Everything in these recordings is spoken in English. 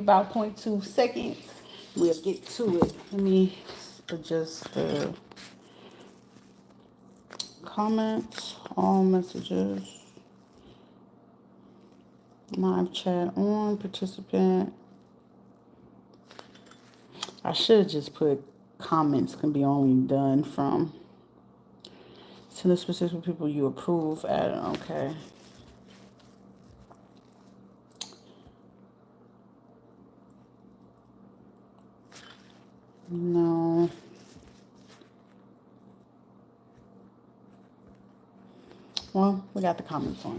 About 0.2 seconds. We'll get to it. Let me adjust the comments, all messages, live chat on, participant. I should just put comments can be only done from to the specific people you approve at. Okay. No. Well, we got the comments on.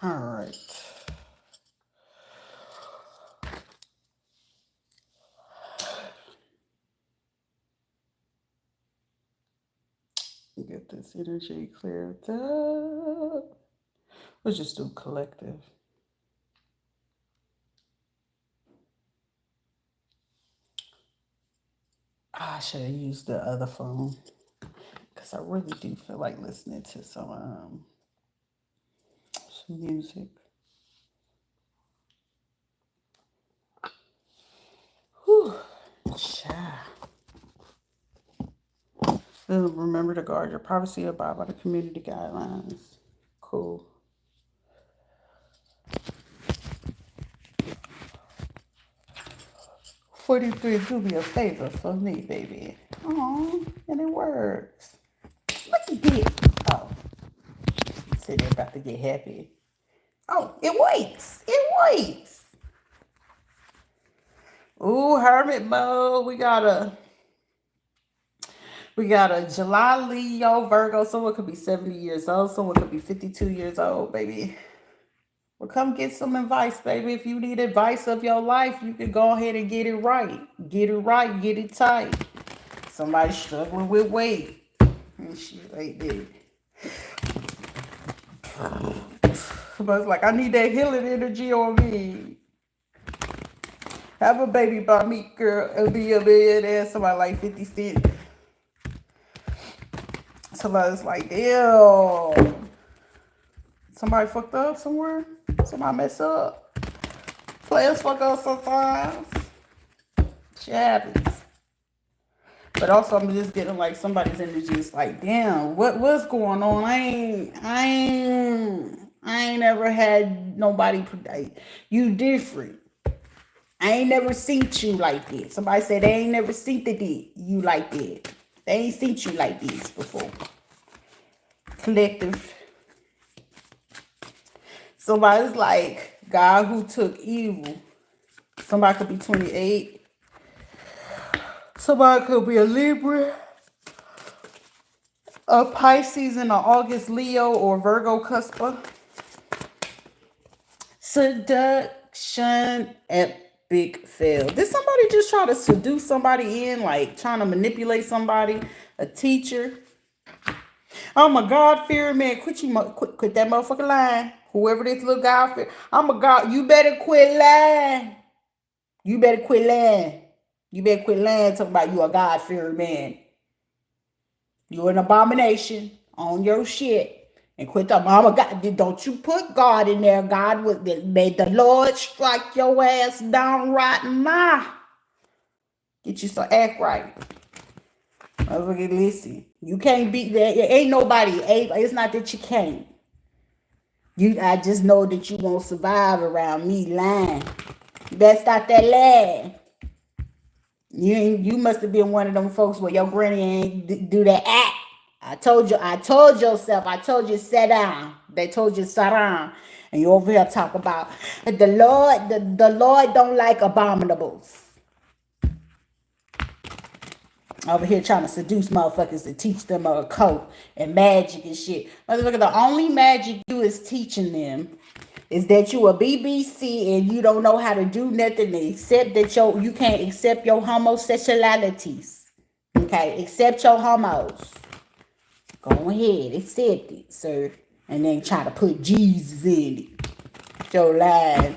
All right. Get this energy cleared up. Let's just do collective. I should have used the other phone because I really do feel like listening to some music. Whew. Yeah. Remember to guard your privacy, abide by the community guidelines. Cool. $43, do me a favor for me, baby. Oh, and it works. Look at this. Oh, said they're about to get happy. Oh, it waits. It waits. Ooh, hermit mode. We got a July Leo Virgo. Someone could be 70 years old. Someone could be 52 years old, baby. Well, come get some advice, baby. If you need advice of your life, you can go ahead and get it right. Get it right. Get it tight. Somebody struggling with weight. And shit like that. Somebody's like, I need that healing energy on me. Have a baby by me, girl, and be a millionaire. Somebody like 50 Cent. Somebody's like, damn. Somebody fucked up somewhere. Somebody messed up. Players fuck up sometimes. Shit happens. But also, I'm just getting like somebody's energy is like, damn, what's going on? I ain't never had nobody. You different. I ain't never seen you like this. Somebody said they ain't never seen you like that. They ain't seen you like this before. Collective. Somebody's like, God who took evil. Somebody could be 28. Somebody could be a Libra, a Pisces in the August Leo or Virgo cusper. Seduction epic fail. Did somebody just try to seduce somebody in, like trying to manipulate somebody? A teacher. I'm a God-fearing man. Quit that motherfucking lying. Whoever this little God-fearing. I'm a God. You better quit lying. You better quit lying. You better quit lying talking about you a God-fearing man. You're an abomination on your shit. And quit the mama God. Don't you put God in there. God would made the Lord strike your ass down right now. Get you some act right. Listen. You can't beat that. Ain't nobody. It's not that you can't. I just know that you won't survive around me lying. You better stop that lying. You must have been one of them folks where your granny ain't do that act. I told yourself, I told you sit down. They told you sit down. And you over here talk about the Lord don't like abominables. Over here trying to seduce motherfuckers to teach them a code and magic and shit. Motherfucker, the only magic you is teaching them is that you a BBC and you don't know how to do nothing except that you can't accept your homosexualities. Okay, accept your homos. Go ahead, accept it, sir. And then try to put Jesus in it. Your line.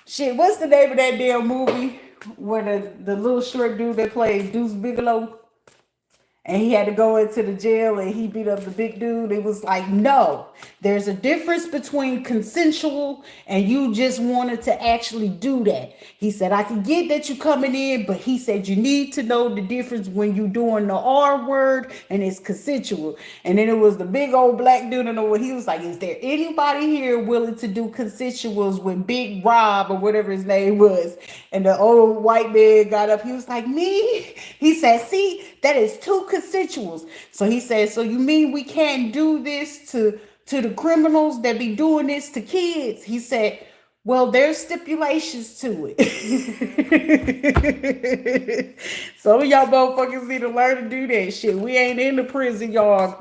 Shit, what's the name of that damn movie where the little short dude that played Deuce Bigelow? And he had to go into the jail and he beat up the big dude. It was like, no, there's a difference between consensual and you just wanted to actually do that. He said, I can get that you coming in, but he said, you need to know the difference when you doing the R word and it's consensual. And then it was the big old black dude and he was like, is there anybody here willing to do consensuals with Big Rob or whatever his name was? And the old white man got up. He was like, me? He said, see, that is two consensuals. So he said, so you mean we can't do this to the criminals that be doing this to kids? He said, well, there's stipulations to it. Some of y'all motherfuckers need to learn to do that shit. We ain't in the prison yard,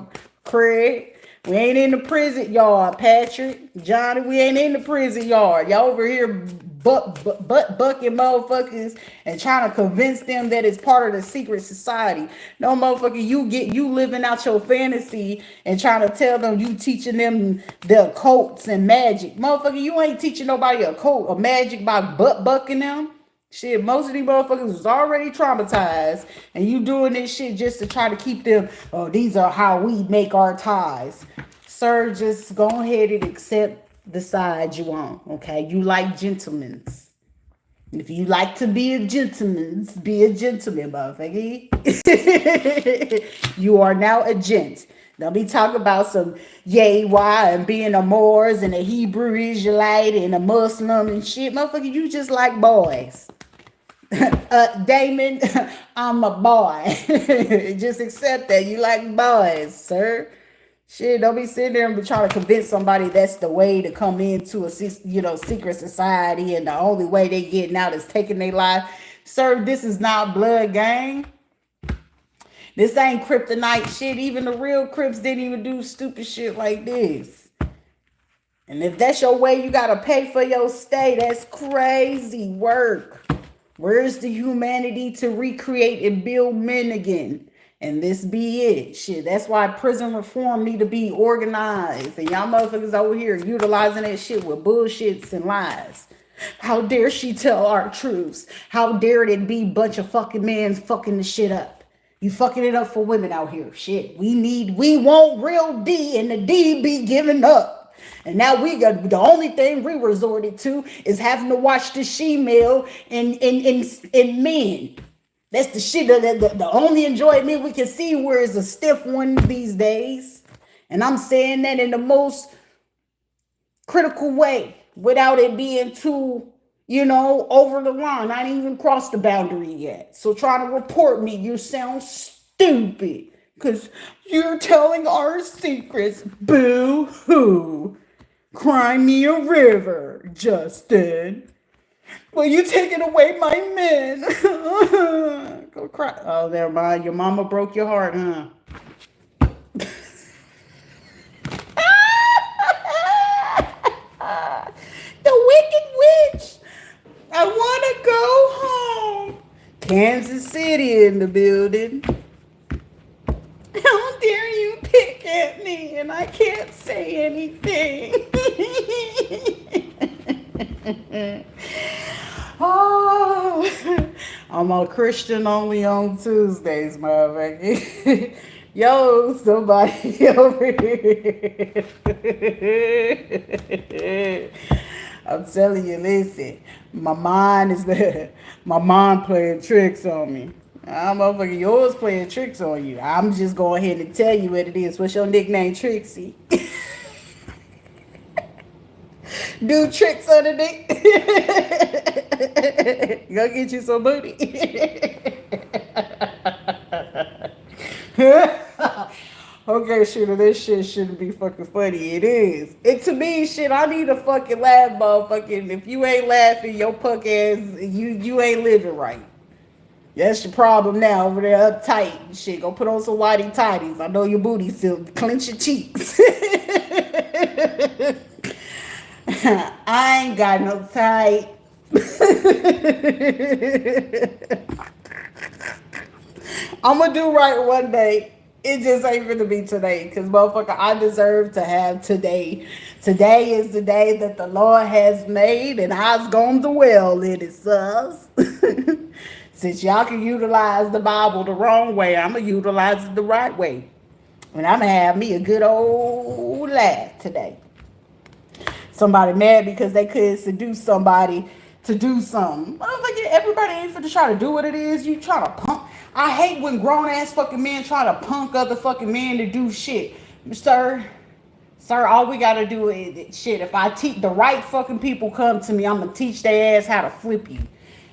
Craig. We ain't in the prison yard, Patrick. Johnny, we ain't in the prison yard. Y'all over here bucking motherfuckers and trying to convince them that it's part of the secret society. No, motherfucker, you living out your fantasy and trying to tell them you teaching them the occults and magic. Motherfucker, you ain't teaching nobody occult or magic by bucking them. Shit, most of these motherfuckers was already traumatized, and you doing this shit just to try to keep them, oh, these are how we make our ties. Sir, just go ahead and accept the side you on, okay? You like gentlemen. If you like to be a gentleman, motherfucker. You are now a gent. Don't be talking about some yay, why, and being a Moors and a Hebrew Israelite and a Muslim and shit. Motherfucker, you just like boys. Damon, I'm a boy. Just accept that. You like boys, sir. Shit, don't be sitting there and trying to convince somebody that's the way to come into a secret society and the only way they getting out is taking their life. Sir, this is not blood gang. This ain't kryptonite shit. Even the real Crips didn't even do stupid shit like this. And if that's your way, you gotta pay for your stay. That's crazy work. Where's the humanity to recreate and build men again? And this be it. Shit, that's why prison reform need to be organized. And y'all motherfuckers over here utilizing that shit with bullshits and lies. How dare she tell our truths? How dare it be a bunch of fucking men fucking the shit up? You fucking it up for women out here. Shit, we want real D and the D be giving up. And now the only thing we resorted to is having to watch the she-male in men. That's the shit, the only enjoyment we can see where is a stiff one these days. And I'm saying that in the most critical way without it being too, over the line. I didn't even cross the boundary yet. So trying to report me, you sound stupid because you're telling our secrets. Boo-hoo. Cry me a river, Justin. Well, you taking away my men. Go cry. Oh, never mind. Your mama broke your heart, huh? The Wicked Witch. I want to go home. Kansas City in the building. How dare you pick at me and I can't say anything. Oh, I'm a Christian only on Tuesdays, motherfucker. Yo, somebody over here. I'm telling you, listen, my mind playing tricks on me. Motherfucker, yours playing tricks on you. I'm just going ahead and tell you what it is. What's your nickname, Trixie? Do tricks on the dick. Go get you some booty. Okay, shooter, this shit shouldn't be fucking funny. It is. It to me, shit, I need a fucking laugh, motherfucking. If you ain't laughing, your punk ass, you ain't living right. That's your problem now over there uptight and shit. Go put on some whitey tighties. I know your booty still clench your cheeks. I ain't got no tight. I'm gonna do right one day. It just ain't gonna be today. Because, motherfucker, I deserve to have today. Today is the day that the Lord has made, and I's gonna dwell in it, sus. Since y'all can utilize the Bible the wrong way, I'm gonna utilize it the right way. And I'm gonna have me a good old laugh today. Somebody mad because they couldn't seduce somebody to do something. Motherfucker, everybody ain't finna try to do what it is you try to punk. I hate when grown ass fucking men try to punk other fucking men to do shit. Sir, all we gotta do is shit. If I teach the right fucking people come to me, I'm gonna teach their ass how to flip you.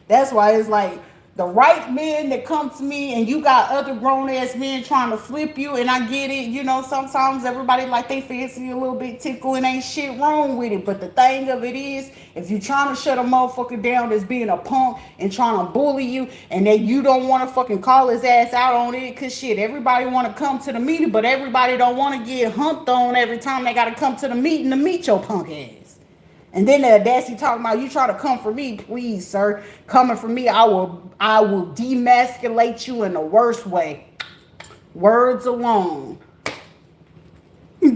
That's why it's like the right men that come to me, and you got other grown ass men trying to flip you, and I get it, you know, sometimes everybody like they fancy a little bit tickle and ain't shit wrong with it. But the thing of it is, if you trying to shut a motherfucker down that's being a punk and trying to bully you, and then you don't want to fucking call his ass out on it, cause shit, everybody want to come to the meeting, but everybody don't want to get humped on every time they got to come to the meeting to meet your punk ass. And then the audacity talking about you try to come for me, please, sir. Coming for me, I will demasculate you in the worst way. Words alone. You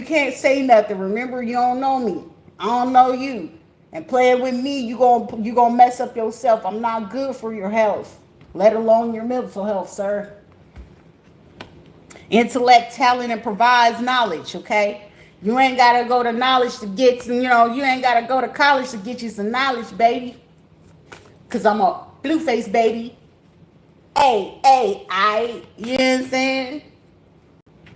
can't say nothing. Remember, you don't know me. I don't know you. And playing with me, you gonna mess up yourself. I'm not good for your health, let alone your mental health, sir. Intellect, talent, and provides knowledge, okay? You ain't gotta go to knowledge to get, you ain't gotta go to college to get you some knowledge, baby. Cause I'm a blue face baby. You know what I'm saying?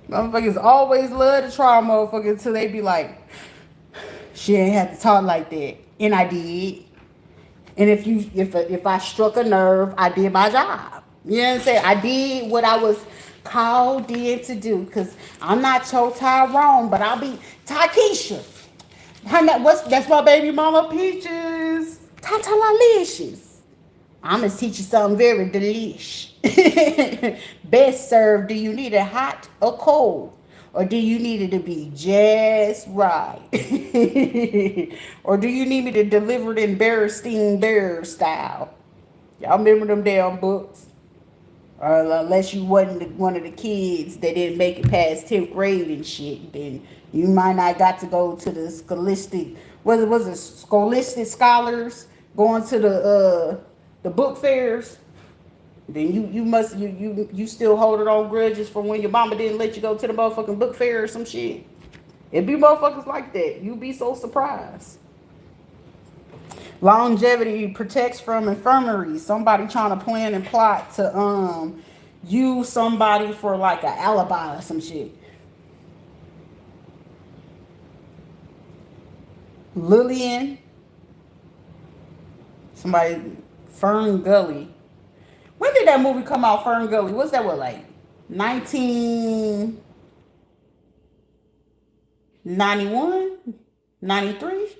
Motherfuckers always love to try a motherfucker until they be like, she ain't have to talk like that. And I did. And if I struck a nerve, I did my job. You know what I'm saying? I did what I was called in to do. Cause I'm not your Tyrone, but I'll be Takesha. That's my baby mama Peaches. Tatalicious. I'm gonna teach you something very delish. Best served, do you need it hot or cold? Or do you need it to be just right? Or do you need me to deliver it in Bearstein Bear style? Y'all remember them damn books? Or unless you wasn't one of the kids that didn't make it past 10th grade and shit, then you might not got to go to the scholastic, was it scholastic scholars going to the book fairs. Then you still holding on grudges from when your mama didn't let you go to the motherfucking book fair or some shit. It be motherfuckers like that. You be so surprised. Longevity protects from infirmary. Somebody trying to plan and plot to use somebody for like an alibi or some shit. Lillian. Somebody, Fern Gully. When did that movie come out, Fern Gully? What's that, like 1991? 93?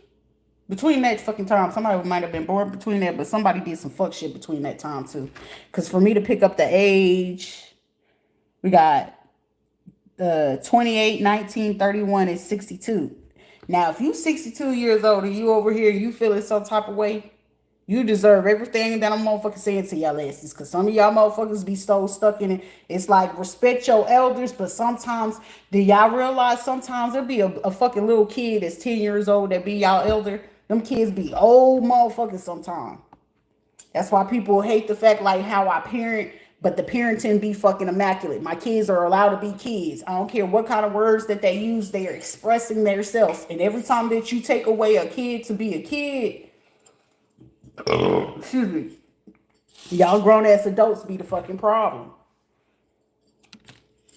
Between that fucking time, somebody might have been born between that, but somebody did some fuck shit between that time too. Because for me to pick up the age, we got 28, 19, 31 is 62. Now, if you 62 years old and you over here, you feeling some type of way, you deserve everything that I'm motherfucking saying to y'all asses. Because some of y'all motherfuckers be so stuck in it. It's like, respect your elders. But sometimes, do y'all realize sometimes there be a fucking little kid that's 10 years old that be y'all elder? Them kids be old motherfuckers sometimes. That's why people hate the fact like how I parent. But the parenting be fucking immaculate. My kids are allowed to be kids. I don't care what kind of words that they use. They are expressing themselves. And every time that you take away a kid to be a kid, excuse me, y'all grown ass adults be the fucking problem.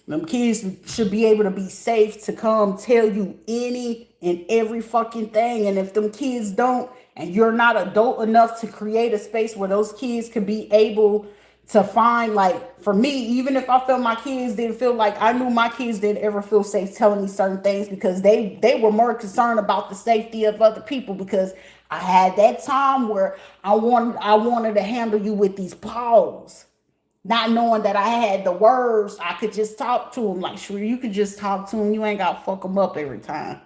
Them kids should be able to be safe to come tell you any and every fucking thing. And if them kids don't, and you're not adult enough to create a space where those kids could be able to find, like, for me, even if I felt my kids didn't feel like, I knew my kids didn't ever feel safe telling me certain things, because they were more concerned about the safety of other people, because I had that time where I wanted to handle you with these paws, not knowing that I had the words. I could just talk to him like, sure, you could just talk to him. You ain't got to fuck him up every time.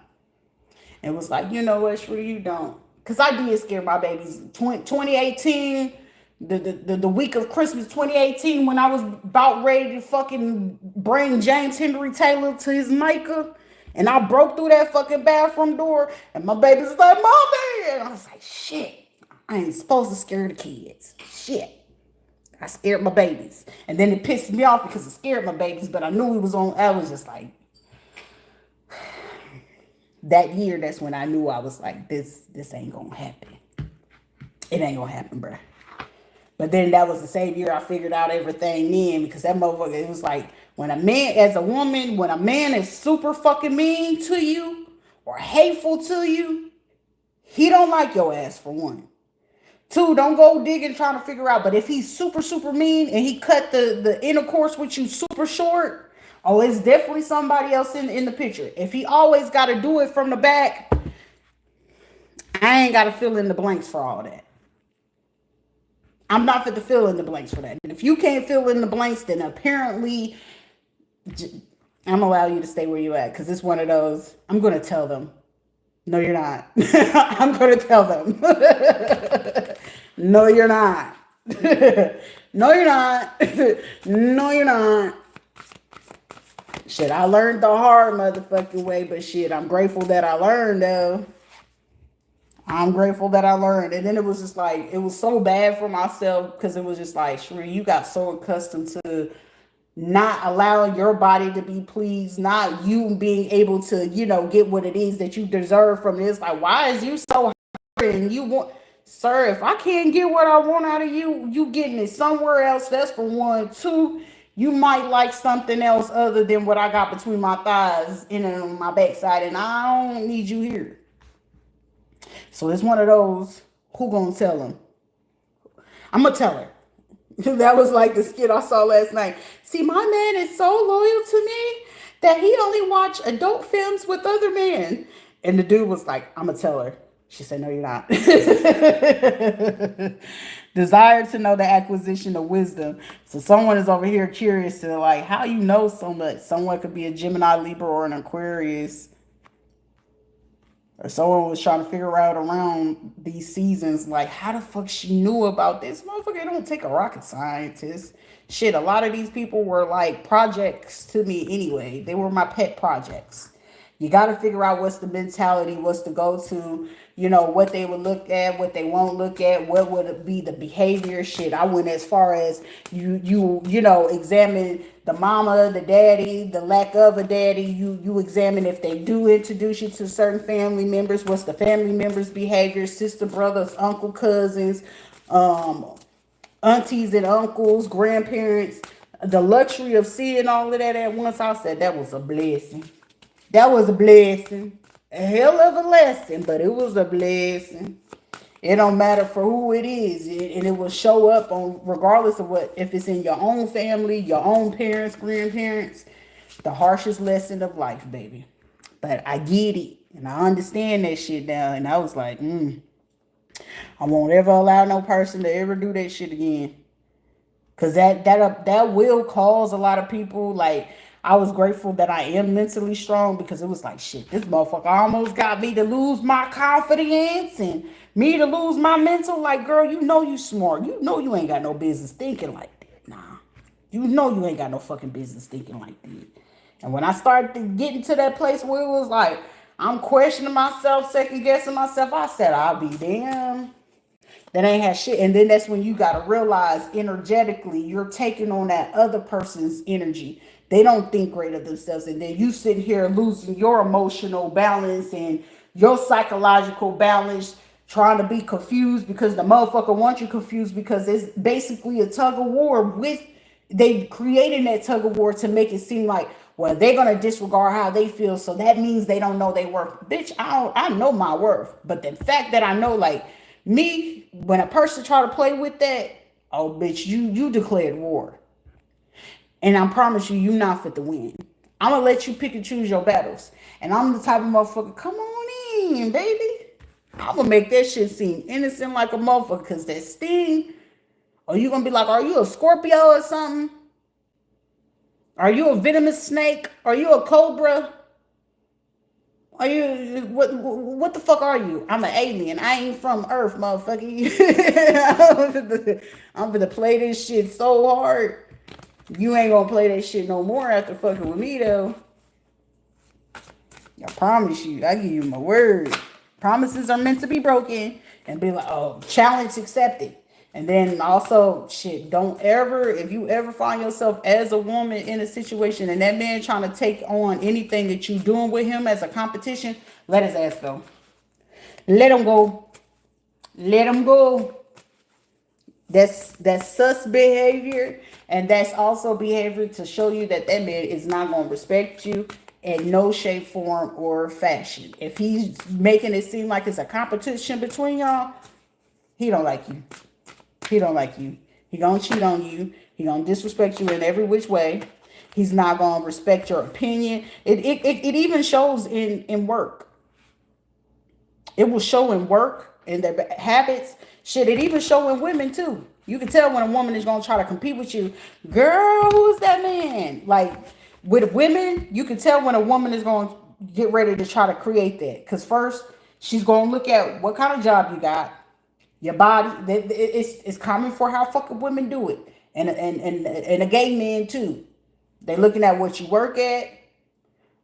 It was like, you know what, sure, you don't. Because I did scare my babies. 2018, the week of Christmas 2018, when I was about ready to fucking bring James Henry Taylor to his maker, and I broke through that fucking bathroom door, and my baby's like, Mommy! And I was like, shit, I ain't supposed to scare the kids. Shit. I scared my babies. And then it pissed me off because it scared my babies, but I knew it was on. I was just like, that year, that's when I knew. I was like, this ain't gonna happen. It ain't gonna happen, bruh. But then that was the same year I figured out everything then, because that motherfucker, it was like, when a man, as a woman, when a man is super fucking mean to you or hateful to you, he don't like your ass, for one. Two, don't go digging trying to figure out. But if he's super, super mean and he cut the intercourse with you super short, oh, it's definitely somebody else in the picture. If he always got to do it from the back, I ain't got to fill in the blanks for all that. I'm not fit to fill in the blanks for that. And if you can't fill in the blanks, then apparently I'm allow you to stay where you at, because it's one of those, I'm going to tell them. No, you're not. I'm going to tell them. No, you're not. No, you're not. No, you're not. Shit, I learned the hard motherfucking way, but shit, I'm grateful that I learned, though. I'm grateful that I learned. And then it was just like, it was so bad for myself, because it was just like, Sheree, you got so accustomed to not allowing your body to be pleased, not you being able to, get what it is that you deserve from this. Like, why is you so hurt and you want, sir, if I can't get what I want out of you, you getting it somewhere else. That's for one. Two, you might like something else other than what I got between my thighs and on my backside, and I don't need you here. So it's one of those, who gonna tell him? I'm gonna tell her. That was like the skit I saw last night. See, my man is so loyal to me that he only watch adult films with other men. And the dude was like, I'm going to tell her. She said, no, you're not. Desire to know the acquisition of wisdom. So someone is over here curious to, like, how you know so much. Someone could be a Gemini, Libra, or an Aquarius. Or someone was trying to figure out around these seasons, like, how the fuck she knew about this? Motherfucker, don't take a rocket scientist. Shit, a lot of these people were like projects to me anyway. They were my pet projects. You got to figure out what's the mentality, what's the go-to, what they would look at, what they won't look at, what would be the behavior. Shit, I went as far as you examine the mama, the daddy, the lack of a daddy. You examine if they do introduce you to certain family members, what's the family members' behavior, sister, brothers, uncle, cousins, aunties and uncles, grandparents. The luxury of seeing all of that at once, I said that was a blessing. That was a blessing. A hell of a lesson, but it was a blessing. It don't matter for who it is, and it will show up on, regardless of what, if it's in your own family, your own parents, grandparents, the harshest lesson of life, baby. But I get it, and I understand that shit now, and I was like, I won't ever allow no person to ever do that shit again. Because that will cause a lot of people, like, I was grateful that I am mentally strong, because it was like, shit, this motherfucker almost got me to lose my confidence and me to lose my mental. Like, girl, you smart. You ain't got no business thinking like that. Nah. You ain't got no fucking business thinking like that. And when I started getting to that place where it was like, I'm questioning myself, second guessing myself, I said, I'll be damned. That ain't had shit. And then that's when you got to realize energetically you're taking on that other person's energy. They don't think great of themselves. And then you sit here losing your emotional balance and your psychological balance, trying to be confused because the motherfucker wants you confused, because it's basically a tug of war with they creating that tug of war to make it seem like, well, they're gonna disregard how they feel, so that means they don't know their worth. Bitch, I know my worth. But the fact that I know, like me, when a person try to play with that, oh bitch, you declared war. And I promise you, you not fit to win. I'm gonna let you pick and choose your battles. And I'm the type of motherfucker, come on in, baby. I'm gonna make that shit seem innocent like a motherfucker, cause that sting. Or you gonna be like, are you a Scorpio or something? Are you a venomous snake? Are you a cobra? Are you what the fuck are you? I'm an alien. I ain't from Earth, motherfucker. I'm gonna play this shit so hard. You ain't gonna play that shit no more after fucking with me though. I promise you. I give you my word. Promises are meant to be broken. And be like, oh, challenge accepted. And then also, shit, don't ever, if you ever find yourself as a woman in a situation and that man trying to take on anything that you doing with him as a competition, let his ass go. Let him go. Let him go. That's sus behavior. And that's also behavior to show you that that man is not going to respect you in no shape, form, or fashion. If he's making it seem like it's a competition between y'all, he don't like you. He don't like you. He gonna cheat on you. He gonna disrespect you in every which way. He's not gonna respect your opinion. It even shows in work. It will show in work, in their habits. Shit, it even show in women too. You can tell when a woman is gonna try to compete with you. Girl, who's that man? Like with women, you can tell when a woman is gonna get ready to try to create that. Cause first, she's gonna look at what kind of job you got. Your body, it's common for how fucking women do it. And a gay man too. They looking at what you work at,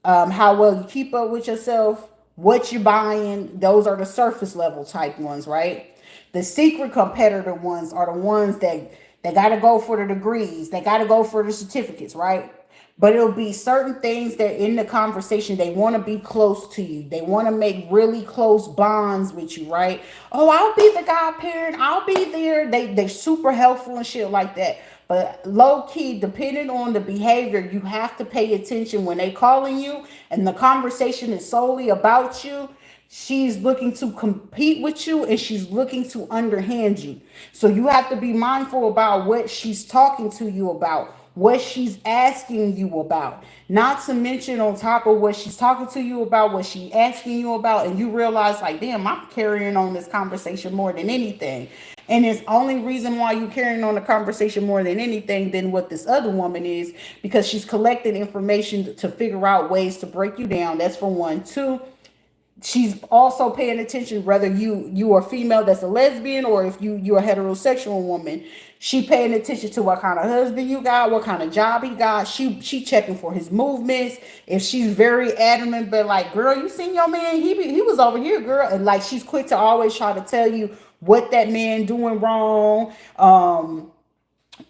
how well you keep up with yourself, what you're buying. Those are the surface level type ones, right? The secret competitor ones are the ones that they got to go for the degrees. They got to go for the certificates, right? But it'll be certain things that in the conversation, they want to be close to you. They want to make really close bonds with you, right? Oh, I'll be the godparent. I'll be there. They're super helpful and shit like that. But low key, depending on the behavior, you have to pay attention when they calling you and the conversation is solely about you. She's looking to compete with you and she's looking to underhand you. So you have to be mindful about what she's talking to you about, what she's asking you about. Not to mention on top of what she's talking to you about, what she's asking you about, and you realize like, damn, I'm carrying on this conversation more than anything. And it's only reason why you're carrying on the conversation more than anything than what this other woman is, because she's collecting information to figure out ways to break you down. That's for one. Two, she's also paying attention whether you are female that's a lesbian or if you're a heterosexual woman. She paying attention to what kind of husband you got, what kind of job he got. She checking for his movements. If she's very adamant, but like, girl, you seen your man? He was over here, girl. And like, she's quick to always try to tell you what that man doing wrong.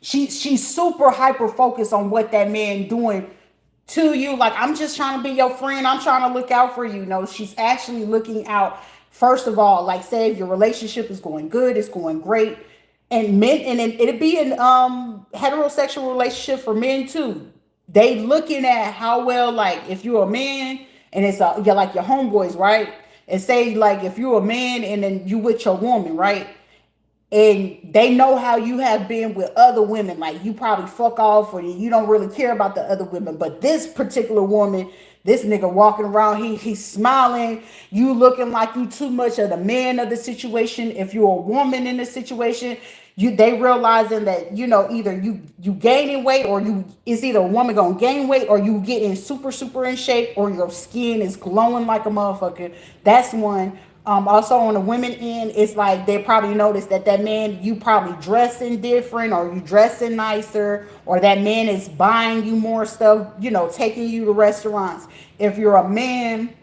She's super hyper focused on what that man doing to you. Like, I'm just trying to be your friend. I'm trying to look out for you. No, she's actually looking out. First of all, like, say if your relationship is going good, it's going great. And men, and it'd be an heterosexual relationship for men too. They looking at how well, like, if you're a man and you're like your homeboys, right? And say like if you're a man and then you with your woman, right? And they know how you have been with other women. Like, you probably fuck off or you don't really care about the other women. But this particular woman, this nigga walking around, he's smiling. You looking like you too much of the man of the situation. If you're a woman in the situation, they realizing that, either you gaining weight or it's either a woman gonna gain weight or you getting super in shape or your skin is glowing like a motherfucker. That's one. Also on the women end, it's like they probably noticed that man, you probably dressing different or you dressing nicer, or that man is buying you more stuff, taking you to restaurants. If you're a man,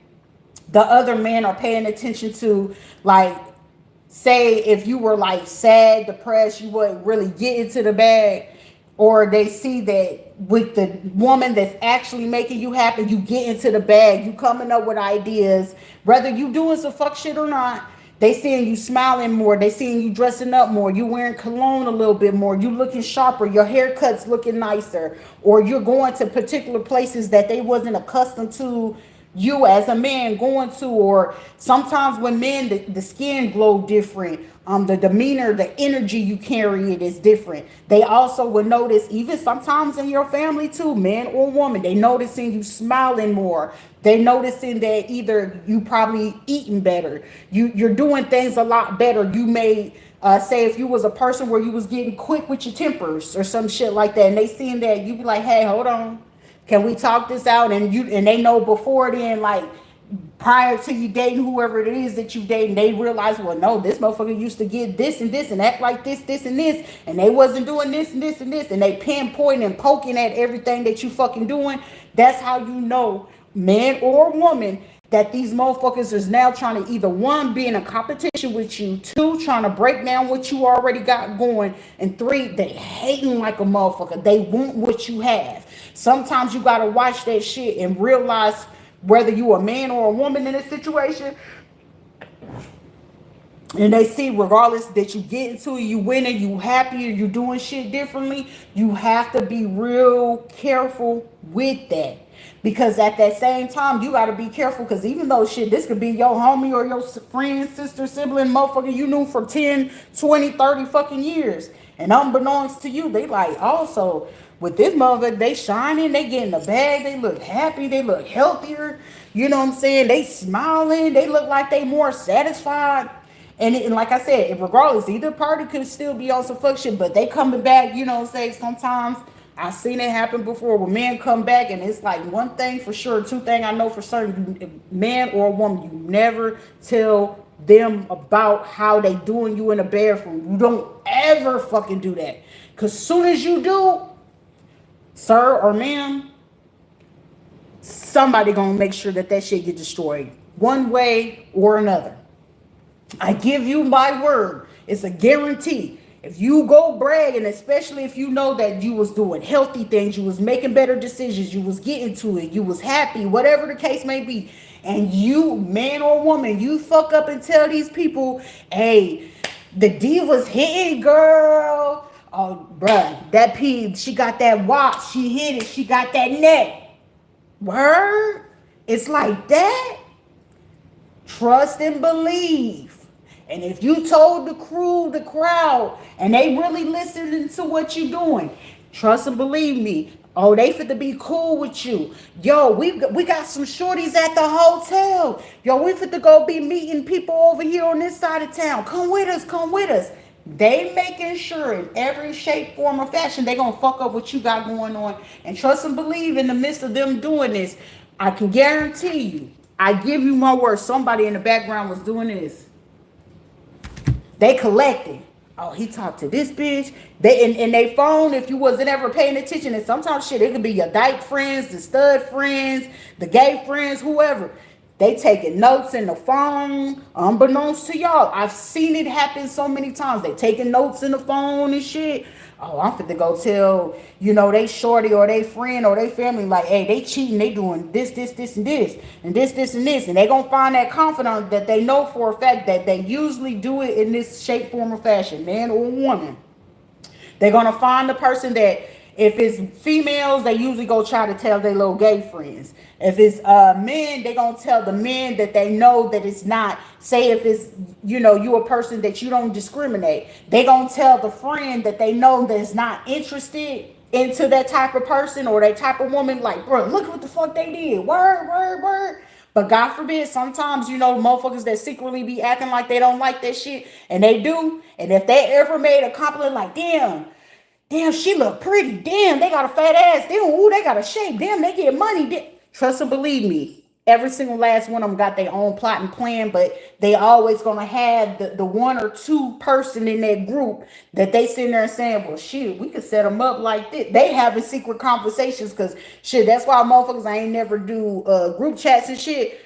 the other men are paying attention to, like, say if you were like sad, depressed, you wouldn't really get into the bag, or they see that with the woman that's actually making you happy, you get into the bag, you coming up with ideas, whether you doing some fuck shit or not. They seeing you smiling more. They seeing you dressing up more. You wearing cologne a little bit more. You looking sharper. Your haircut's looking nicer. Or you're going to particular places that they wasn't accustomed to you as a man going to. Or sometimes when men, the skin glow different. The demeanor, the energy you carry, it is different. They also will notice, even sometimes in your family too, man or woman, they noticing you smiling more. They noticing that either you probably eating better, you're doing things a lot better. You may say if you was a person where you was getting quick with your tempers or some shit like that, and they seeing that, you be like, hey, hold on, can we talk this out? And they know before then, like, prior to you dating whoever it is that you dating, they realize, well, no, this motherfucker used to get this and this and act like this and this, and they wasn't doing this and this and this, and they pinpoint and poking at everything that you fucking doing. That's how you know, man or woman, that these motherfuckers is now trying to either, one, be in a competition with you, two, trying to break down what you already got going, and three, they hating like a motherfucker. They want what you have. Sometimes you gotta watch that shit and realize whether you a man or a woman in this situation, and they see regardless that you get into it, you winning, you happy, or you doing shit differently, you have to be real careful with that. Because at that same time, you got to be careful, because even though shit, this could be your homie or your friend, sister, sibling, motherfucker you knew for 10, 20, 30 fucking years. And unbeknownst to you, they like, also, with this motherfucker, they shining, they getting the bag, they look happy, they look healthier. You know what I'm saying? They smiling, they look like they more satisfied. And like I said, regardless, either party could still be on some fuck shit, but they coming back, you know what I'm saying? Sometimes I've seen it happen before where men come back, and it's like one thing for sure, two things I know for certain, man or a woman, you never tell them about how they doing you in the bathroom. You don't ever fucking do that. Because soon as you do, sir or ma'am, somebody gonna make sure that that shit get destroyed one way or another. I give you my word. It's a guarantee. If you go brag, and especially if you know that you was doing healthy things, you was making better decisions, you was getting to it, you was happy, whatever the case may be, and you, man or woman, you fuck up and tell these people, hey, the D was hitting, girl. Oh, bruh, that P, she got that watch, she hit it, she got that neck. Word? It's like that. Trust and believe. And if you told the crew, the crowd, and they really listening to what you doing, trust and believe me. Oh, they fit to be cool with you. Yo, we got some shorties at the hotel. Yo, we fit to go be meeting people over here on this side of town. Come with us, come with us. They making sure in every shape, form, or fashion, they gonna fuck up what you got going on. And trust and believe, in the midst of them doing this, I can guarantee you, I give you my word, somebody in the background was doing this. They collected. Oh, he talked to this bitch. They in they phone, if you wasn't ever paying attention, and sometimes shit, it could be your dyke friends, the stud friends, the gay friends, whoever. They taking notes in the phone, unbeknownst to y'all. I've seen it happen so many times. They taking notes in the phone and shit. Oh, I'm fit to go tell, you know, they shorty or they friend or they family, like, hey, they cheating, they doing this, and this, and this, and this. And they gonna find that confidant that they know for a fact that they usually do it in this shape, form, or fashion, man or woman. They're gonna find the person that, if it's females, they usually go try to tell their little gay friends. If it's men, they gonna tell the men that they know that it's not. Say if it's, you know, you a person that you don't discriminate, they gonna tell the friend that they know that's not interested into that type of person or that type of woman. Like, bro, look what the fuck they did. Word. But God forbid, sometimes, you know, motherfuckers that secretly be acting like they don't like that shit, and they do. And if they ever made a compliment like, damn, she look pretty. Damn, they got a fat ass. Damn, ooh, they got a shape. Damn, they get money. Trust and believe me, every single last one of them got their own plot and plan, but they always gonna have the one or two person in that group that they sitting there saying, well, shit, we could set them up like this. They having secret conversations, because shit, that's why motherfuckers I ain't never do group chats and shit.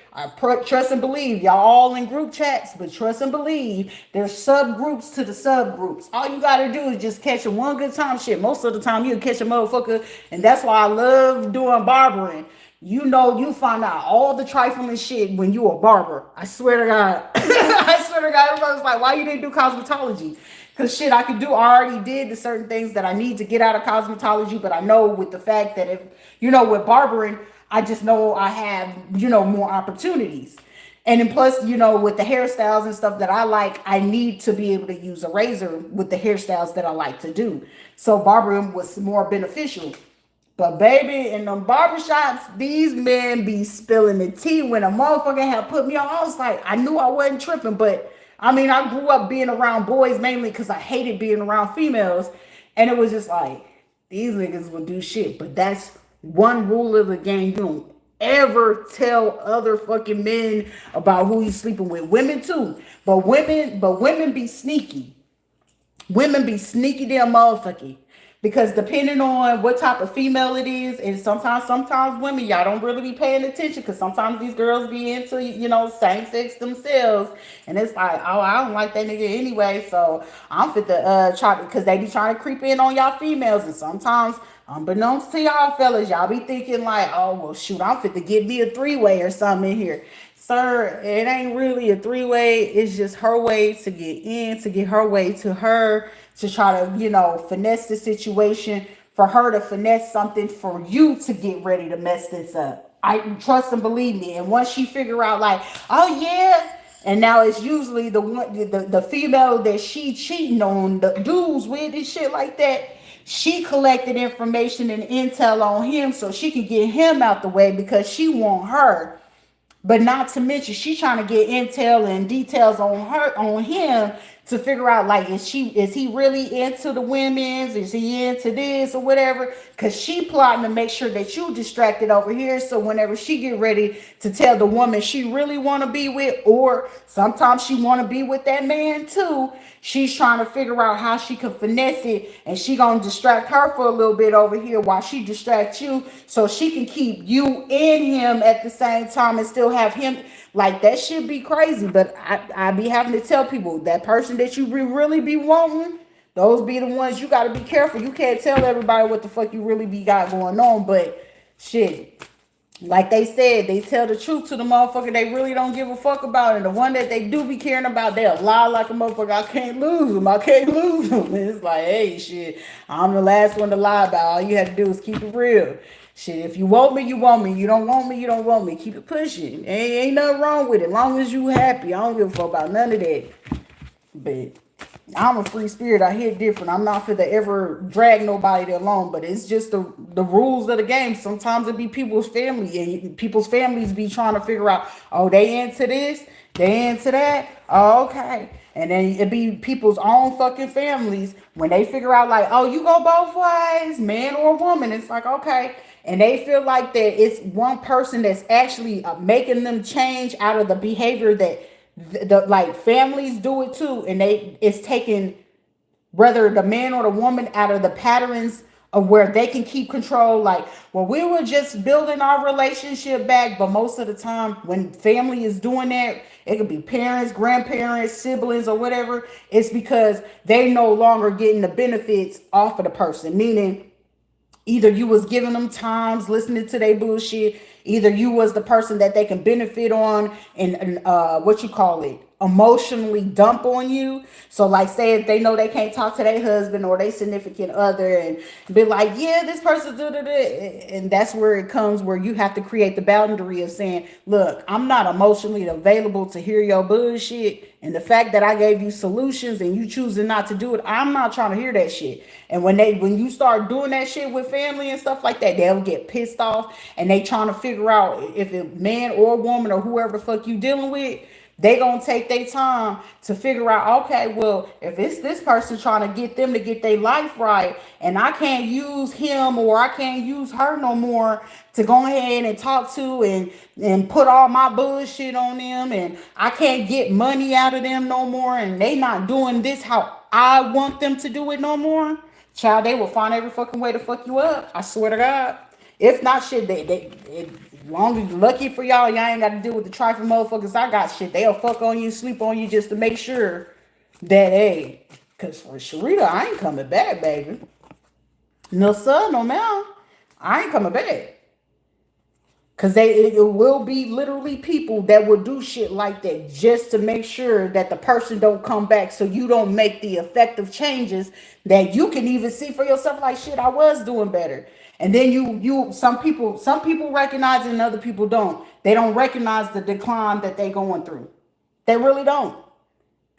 Trust and believe, y'all all in group chats, but trust and believe, there's subgroups to the subgroups. All you gotta do is just catch a one good time. Shit, most of the time you'll catch a motherfucker, and that's why I love doing barbering. You know, you find out all the trifling shit when you a barber. I swear to God. I swear to God, everybody's like, why you didn't do cosmetology? Because shit, I could do, I already did the certain things that I need to get out of cosmetology, but I know with the fact that if, with barbering, I just know I have, more opportunities. And then plus, with the hairstyles and stuff that I like, I need to be able to use a razor with the hairstyles that I like to do. So barbering was more beneficial. But baby, in them barbershops, these men be spilling the tea when a motherfucker had put me on. I was like, I knew I wasn't tripping, but I mean, I grew up being around boys mainly because I hated being around females. And it was just like, these niggas will do shit. But that's one rule of the game. You don't ever tell other fucking men about who you sleeping with. Women too. But women be sneaky. Women be sneaky damn motherfucky. Because depending on what type of female it is, and sometimes women, y'all don't really be paying attention because sometimes these girls be into, same sex themselves. And it's like, oh, I don't like that nigga anyway. So I'm fit to try, because they be trying to creep in on y'all females. And sometimes, unbeknownst to y'all fellas, y'all be thinking like, oh, well, shoot, I'm fit to get me a three-way or something in here. Sir, it ain't really a three-way. It's just her way to get in, to get her way to her, to try to, finesse the situation, for her to finesse something for you to get ready to mess this up. I trust and believe me. And once she figure out like, oh yeah, and now it's usually the one, the female that she cheating on the dudes with and shit like that. She collected information and intel on him so she can get him out the way because she want her. But not to mention, she's trying to get intel and details on him to figure out like, is he really into the women's? Is he into this or whatever? Cause she plotting to make sure that you distracted over here. So whenever she get ready to tell the woman she really want to be with, or sometimes she want to be with that man too, she's trying to figure out how she can finesse it, and she gonna distract her for a little bit over here while she distracts you, so she can keep you in him at the same time and still have him. Like, that should be crazy. But I be having to tell people, that person that you really be wanting, those be the ones you got to be careful. You can't tell everybody what the fuck you really be got going on. But shit, like they said, they tell the truth to the motherfucker they really don't give a fuck about. And the one that they do be caring about, they'll lie like a motherfucker. I can't lose them. I can't lose them. And it's like, hey, shit, I'm the last one to lie about. All you have to do is keep it real. Shit, if you want me, you want me. You don't want me, you don't want me. Keep it pushing. Ain't nothing wrong with it. As long as you happy. I don't give a fuck about none of that. But I'm a free spirit. I hit different. I'm not for to ever drag nobody along, but it's just the rules of the game. Sometimes it be people's family, and people's families be trying to figure out, oh, they into this, they into that. Oh, okay. And then it be people's own fucking families when they figure out like, oh, you go both ways, man or woman. It's like, okay. And they feel like that it's one person that's actually making them change out of the behavior that the like families do it too, and it's taking whether the man or the woman out of the patterns of where they can keep control. Like, well, we were just building our relationship back, but most of the time when family is doing that, it could be parents, grandparents, siblings, or whatever. It's because they no longer getting the benefits off of the person, meaning either you was giving them times listening to their bullshit, either you was the person that they can benefit on and what you call it, emotionally dump on you. So like, say if they know they can't talk to their husband or their significant other and be like, yeah, this person do that, and that's where it comes, where you have to create the boundary of saying, look, I'm not emotionally available to hear your bullshit, and the fact that I gave you solutions and you choosing not to do it, I'm not trying to hear that shit. And when you start doing that shit with family and stuff like that, they'll get pissed off, and they trying to figure out if it's man or woman or whoever the fuck you dealing with. They gonna take their time to figure out, okay, well, if it's this person trying to get them to get their life right, and I can't use him or I can't use her no more to go ahead and talk to and put all my bullshit on them, and I can't get money out of them no more, and they not doing this how I want them to do it no more, child, they will find every fucking way to fuck you up. I swear to God. If not, shit, long as lucky for y'all ain't got to deal with the trifling motherfuckers I got. Shit, they'll fuck on you, sleep on you just to make sure that, hey, because for Rita, I ain't coming back, baby. No sir, no ma'am. I ain't coming back. Because it will be literally people that will do shit like that just to make sure that the person don't come back, so you don't make the effective changes that you can even see for yourself. Like, shit, I was doing better. And then some people recognize it and other people don't. They don't recognize the decline that they going through. They really don't.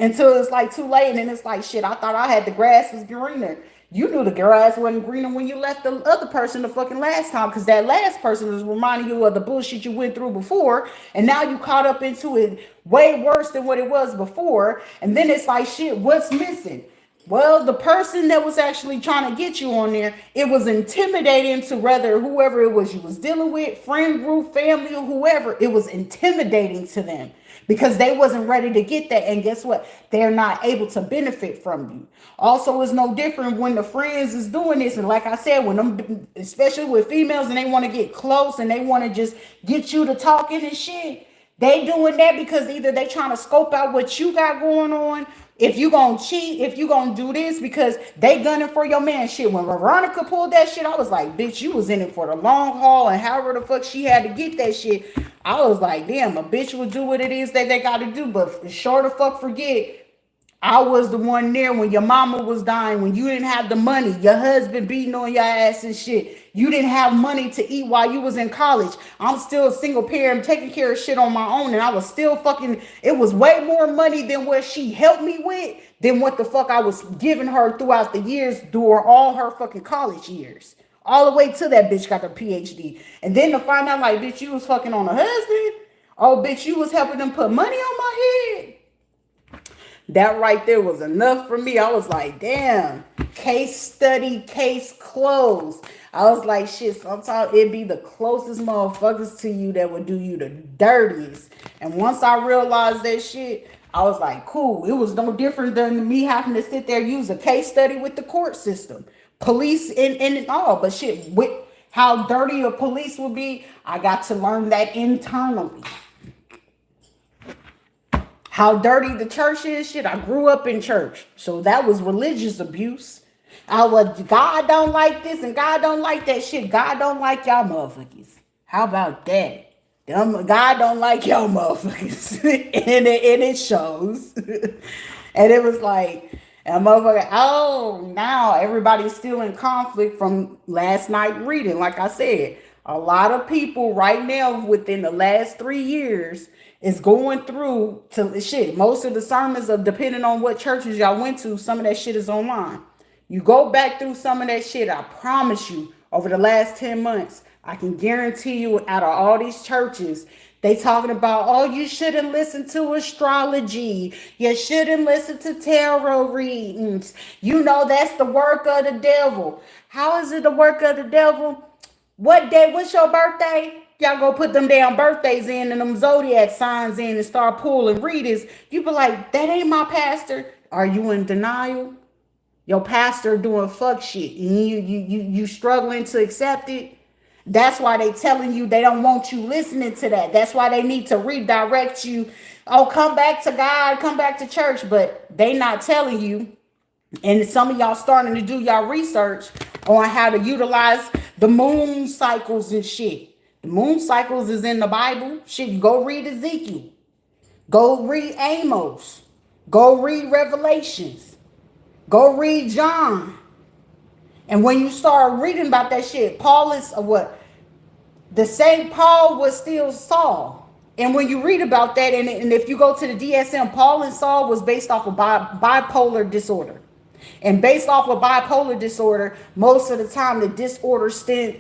Until it's like too late, and then it's like, shit, I thought I had the grass was greener. You knew the grass wasn't greener when you left the other person the fucking last time, because that last person was reminding you of the bullshit you went through before, and now you caught up into it way worse than what it was before. And then it's like, shit, what's missing? Well, the person that was actually trying to get you on there, it was intimidating to whether whoever it was you was dealing with, friend group, family, or whoever, it was intimidating to them because they wasn't ready to get that. And guess what? They're not able to benefit from you. Also, it's no different when the friends is doing this. And like I said, when them, especially with females, and they want to get close and they want to just get you to talking and shit, they doing that because either they trying to scope out what you got going on, if you gonna cheat, if you gonna do this, because they gunning for your man. Shit, when Veronica pulled that shit, I was like, bitch, you was in it for the long haul, and however the fuck she had to get that shit, I was like, damn, a bitch will do what it is that they gotta do, but sure the fuck forget, I was the one there when your mama was dying, when you didn't have the money, your husband beating on your ass and shit. You didn't have money to eat while you was in college. I'm still a single parent, taking care of shit on my own, and I was still fucking, it was way more money than what she helped me with than what the fuck I was giving her throughout the years during all her fucking college years. All the way to that bitch got her PhD. And then to find out like, bitch, you was fucking on a husband. Oh, bitch, you was helping them put money on my head. That right there was enough for me. I was like, damn, case study, case closed. I was like, shit, sometimes it be the closest motherfuckers to you that would do you the dirtiest. And once I realized that shit, I was like, cool. It was no different than me having to sit there, use a case study with the court system, police and all. But shit, with how dirty a police will be, I got to learn that internally. How dirty the church is, shit. I grew up in church, so that was religious abuse. I was, God don't like this and God don't like that shit. God don't like y'all motherfuckers. How about that? God don't like y'all motherfuckers. and it shows. And it was like, and motherfucker, oh, now everybody's still in conflict from last night reading. Like I said, a lot of people right now within the last 3 years is going through to shit. Most of the sermons are depending on what churches y'all went to. Some of that shit is online. You go back through some of that shit, I promise you, over the last 10 months, I can guarantee you out of all these churches, they talking about, oh, you shouldn't listen to astrology. You shouldn't listen to tarot readings. You know, that's the work of the devil. How is it the work of the devil? What day? What's your birthday? Y'all go put them damn birthdays in and them zodiac signs in and start pulling readers. You be like, that ain't my pastor. Are you in denial? Your pastor doing fuck shit and you struggling to accept it. That's why they telling you they don't want you listening to that. That's why they need to redirect you. Oh, come back to God, come back to church. But they not telling you. And some of y'all starting to do y'all research on how to utilize the moon cycles and shit. The moon cycles is in the Bible. Shit, go read Ezekiel. Go read Amos. Go read Revelations. Go read John. And when you start reading about that shit, Paul is what? The same Paul was still Saul. And when you read about that, and if you go to the DSM, Paul and Saul was based off of bipolar disorder. And based off of bipolar disorder, most of the time the disorder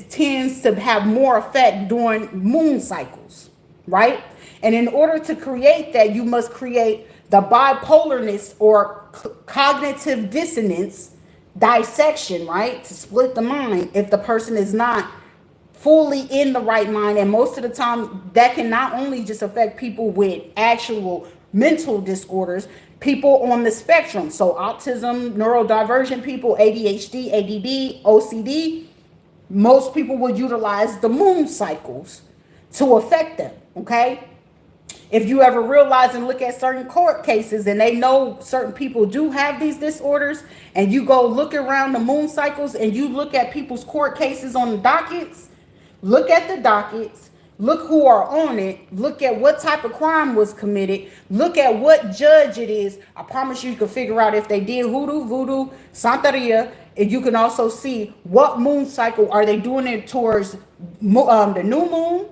tends to have more effect during moon cycles, right? And in order to create that, you must create the bipolarness or cognitive dissonance dissection, right? To split the mind if the person is not fully in the right mind. And most of the time that can not only just affect people with actual mental disorders, people on the spectrum. So autism, neurodivergent people, ADHD, ADD, OCD, most people would utilize the moon cycles to affect them, okay? If you ever realize and look at certain court cases and they know certain people do have these disorders, and you go look around the moon cycles and you look at people's court cases on the dockets, look at the dockets, Look who are on it. Look at what type of crime was committed. Look at what judge it is. I promise you can figure out if they did hoodoo, voodoo, santeria. And you can also see what moon cycle are they doing it towards, the new moon,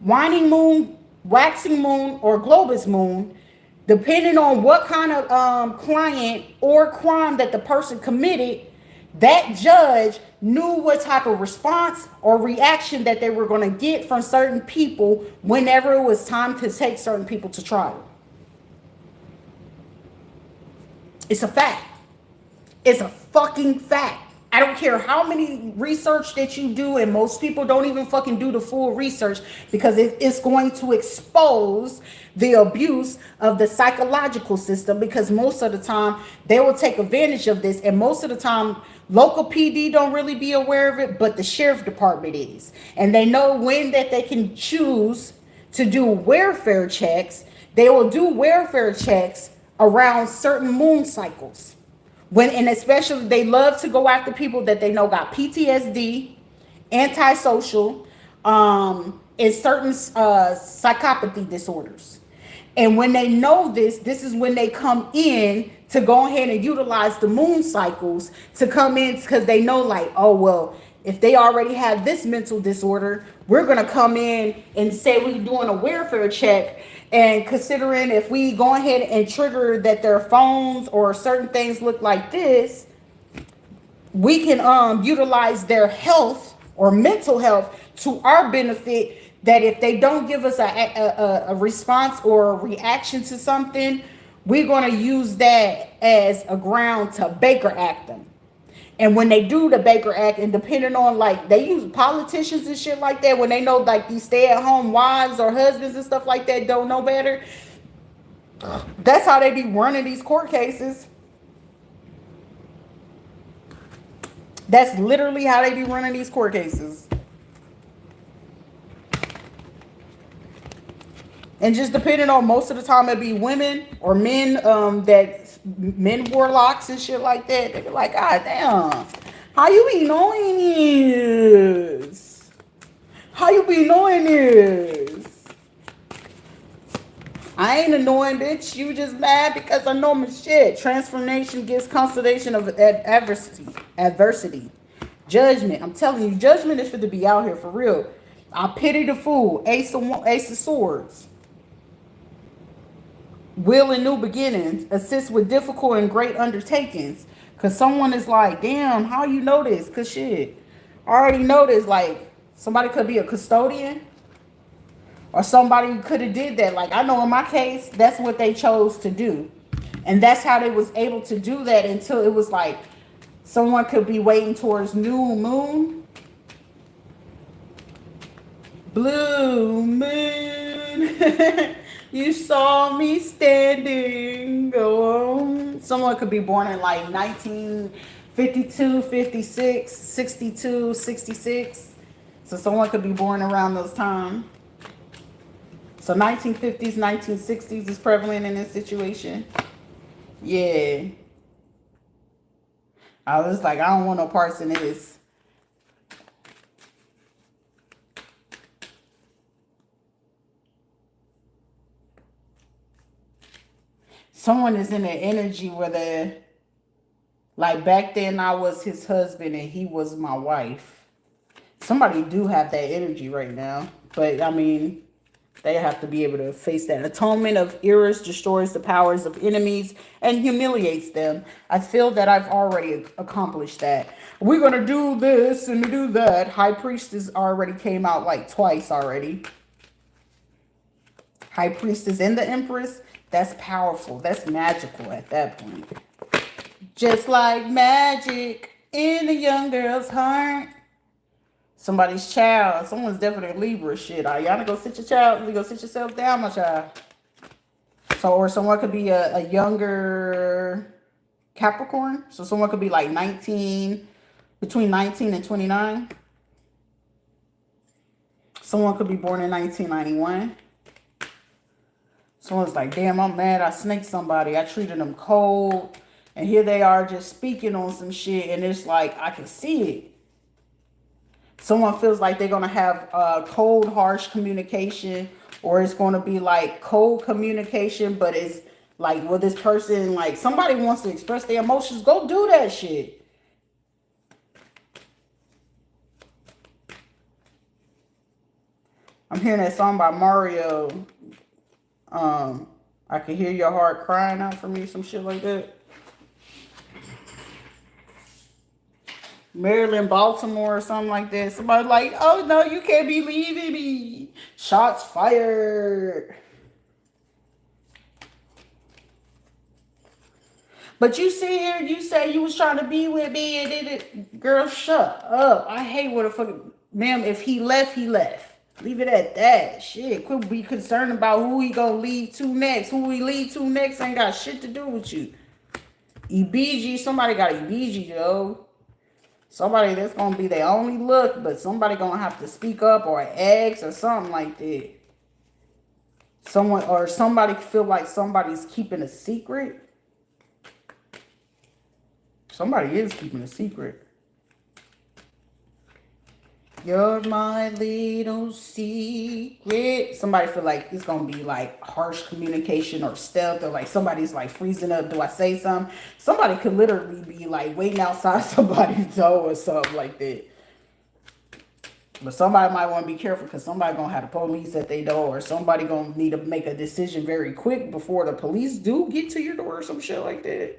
waning moon, waxing moon, or globus moon. Depending on what kind of client or crime that the person committed, that judge knew what type of response or reaction that they were going to get from certain people whenever it was time to take certain people to trial. It's a fact. It's a fucking fact. I don't care how many research that you do, and most people don't even fucking do the full research because it's going to expose the abuse of the psychological system, because most of the time they will take advantage of this, and most of the time local PD don't really be aware of it, but the sheriff department is. And they know when that they can choose to do welfare checks. They will do welfare checks around certain moon cycles. And especially they love to go after people that they know got PTSD, antisocial, and certain psychopathy disorders. And when they know this is when they come in to go ahead and utilize the moon cycles to come in, because they know, like, oh, well, if they already have this mental disorder, we're going to come in and say we're doing a welfare check. And considering if we go ahead and trigger that their phones or certain things look like this, we can utilize their health or mental health to our benefit. That if they don't give us a response or a reaction to something, we're going to use that as a ground to Baker Act them. And when they do the Baker Act, and depending on, like, they use politicians and shit like that, when they know, like, these stay-at-home wives or husbands and stuff like that don't know better, that's how they be running these court cases. That's literally how they be running these court cases. And just depending on, most of the time it be women or men, men warlocks and shit like that. They be like, God damn, how you be knowing this? How you be knowing this? I ain't annoying, bitch. You just mad because I know my shit. Transformation gives constellation of adversity. Judgment. I'm telling you, judgment is for to be out here for real. I pity the fool. Ace of Swords. Will and new beginnings. Assist with difficult and great undertakings. Because someone is like, damn, how you know this? Because shit, I already know this. Like, somebody could be a custodian. Or somebody could have did that. Like, I know in my case, that's what they chose to do. And that's how they was able to do that until it was like, someone could be waiting towards new moon. Blue moon. You saw me standing. Someone could be born in like 1952, 56, 62, 66. So someone could be born around those times. So 1950s, 1960s is prevalent in this situation. Yeah. I was like, I don't want no parts in this. Someone is in an energy where they're like, back then I was his husband and he was my wife. Somebody do have that energy right now. But I mean, they have to be able to face that. Atonement of Eris destroys the powers of enemies and humiliates them. I feel that I've already accomplished that. We're going to do this and do that. High Priestess already came out like twice already. High Priestess and the Empress. That's powerful. That's magical at that point. Just like magic in a young girl's heart. Somebody's child. Someone's definitely Libra shit. Y'all go sit your child. You go sit yourself down, my child. So, or someone could be a younger Capricorn. So someone could be like 19, between 19 and 29. Someone could be born in 1991. Someone's like, damn, I'm mad. I snaked somebody. I treated them cold. And here they are just speaking on some shit. And it's like, I can see it. Someone feels like they're going to have cold, harsh communication, or it's going to be like cold communication, but it's like, well, this person, like somebody wants to express their emotions, go do that shit. I'm hearing that song by Mario. I can hear your heart crying out for me, some shit like that. Maryland, Baltimore, or something like that. Somebody like, oh no, you can't be leaving me. Shots fired. But you sit here, you say you was trying to be with me and then it, girl, shut up. I hate what the fuck, ma'am, if he left, he left. Leave it at that. Shit, quit be concerned about who he gonna leave to next. Who he leave to next ain't got shit to do with you. EBG, somebody got EBG, yo. Somebody that's gonna be their only look, but somebody gonna have to speak up or ask or something like that. Someone or somebody feel like somebody's keeping a secret. Somebody is keeping a secret. You're my little secret. Somebody feel like it's going to be like harsh communication or stealth, or like somebody's like freezing up. Do I say something? Somebody could literally be like waiting outside somebody's door or something like that. But somebody might want to be careful because somebody going to have the police at their door, or somebody going to need to make a decision very quick before the police do get to your door or some shit like that.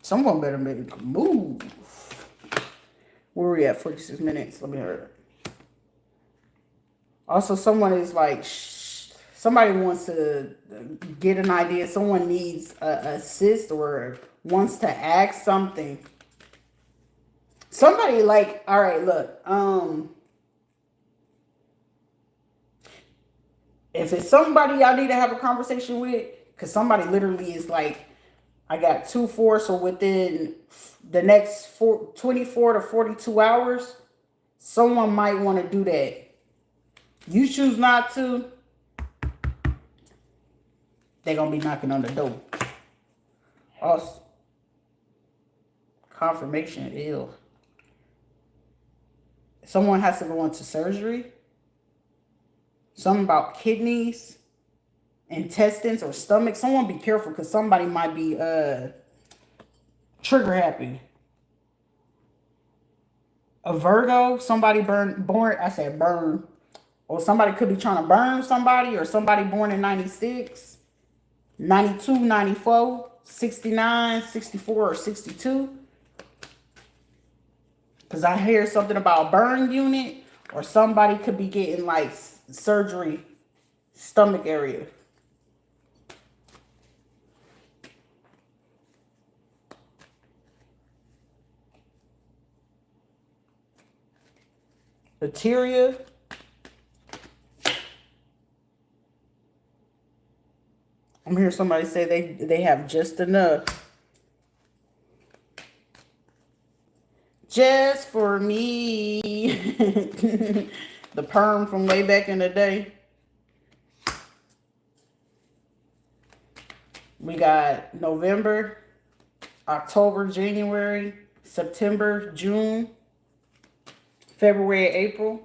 Someone better make a move. Where are we at? 46 minutes. Let me hear it. Also, someone is like, somebody wants to get an idea. Someone needs a assist or wants to ask something. Somebody like, all right, look. If it's somebody y'all need to have a conversation with, because somebody literally is like, I got 2-4, so within the next 24 to 42 hours, someone might want to do that. You choose not to, they're going to be knocking on the door. Also, confirmation, ill. Someone has to go into surgery. Something about kidneys, intestines, or stomach. Someone be careful because somebody might be trigger happy. A Virgo, somebody born, I said burn. Or somebody could be trying to burn somebody, or somebody born in 96, 92, 94, 69, 64, or 62. Because I hear something about a burn unit, or somebody could be getting like surgery, stomach area. Materia. I'm hearing somebody say they have just enough. Just for me. The perm from way back in the day. We got November, October, January, September, June, February, April.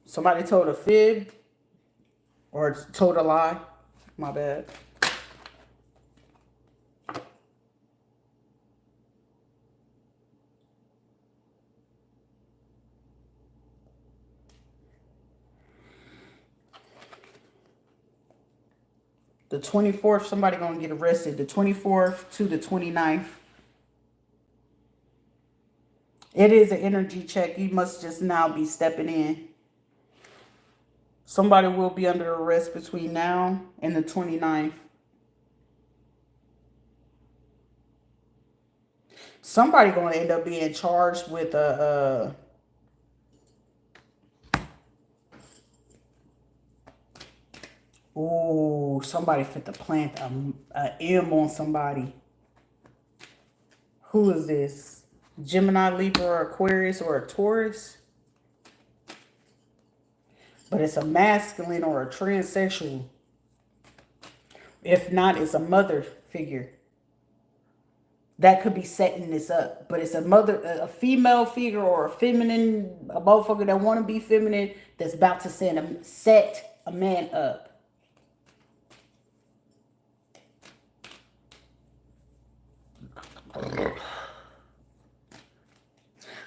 Somebody told a fib or told a lie. My bad. The 24th, somebody gonna get arrested. The 24th to the 29th. It is an energy check. You must just now be stepping in. Somebody will be under arrest between now and the 29th. Somebody gonna end up being charged with a ooh, somebody fit to plant a M on somebody. Who is this? Gemini, Libra, or Aquarius, or a Taurus? But it's a masculine or a transsexual. If not, it's a mother figure that could be setting this up. But it's a female figure or a feminine, a motherfucker that want to be feminine that's about to set a man up.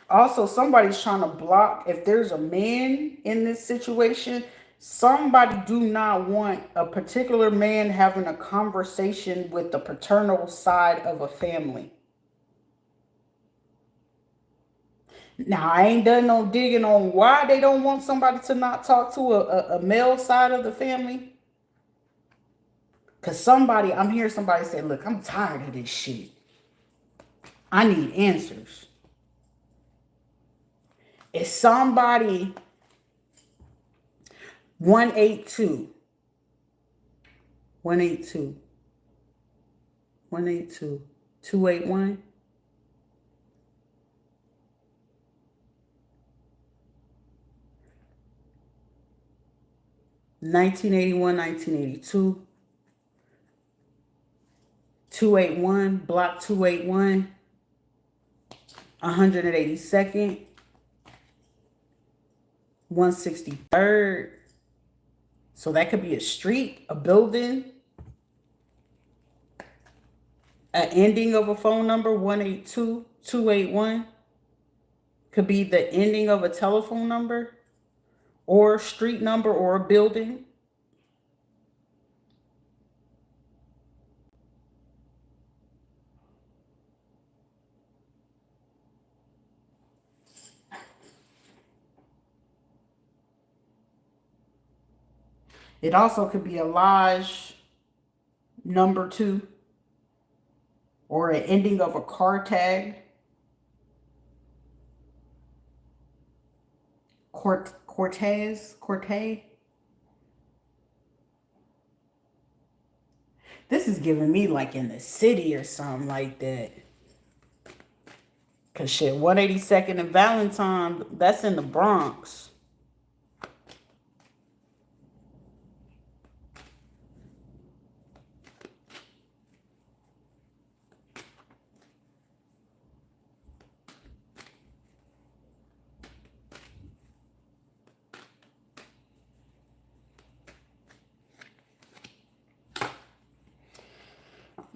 Also, somebody's trying to block. If there's a man in this situation, somebody do not want a particular man having a conversation with the paternal side of a family. Now, I ain't done no digging on why they don't want somebody to not talk to a male side of the family. Because I'm hearing somebody say, look, I'm tired of this shit. I need answers. It's somebody 182 281. (1981, 1982) 281, block 281, 182nd, 163rd. So that could be a street, a building, an ending of a phone number, 182 281. Could be the ending of a telephone number or street number or a building. It also could be a Lodge number 2 or an ending of a car tag. Cortez. This is giving me like in the city or something like that. Cause shit, 182nd and Valentine, that's in the Bronx.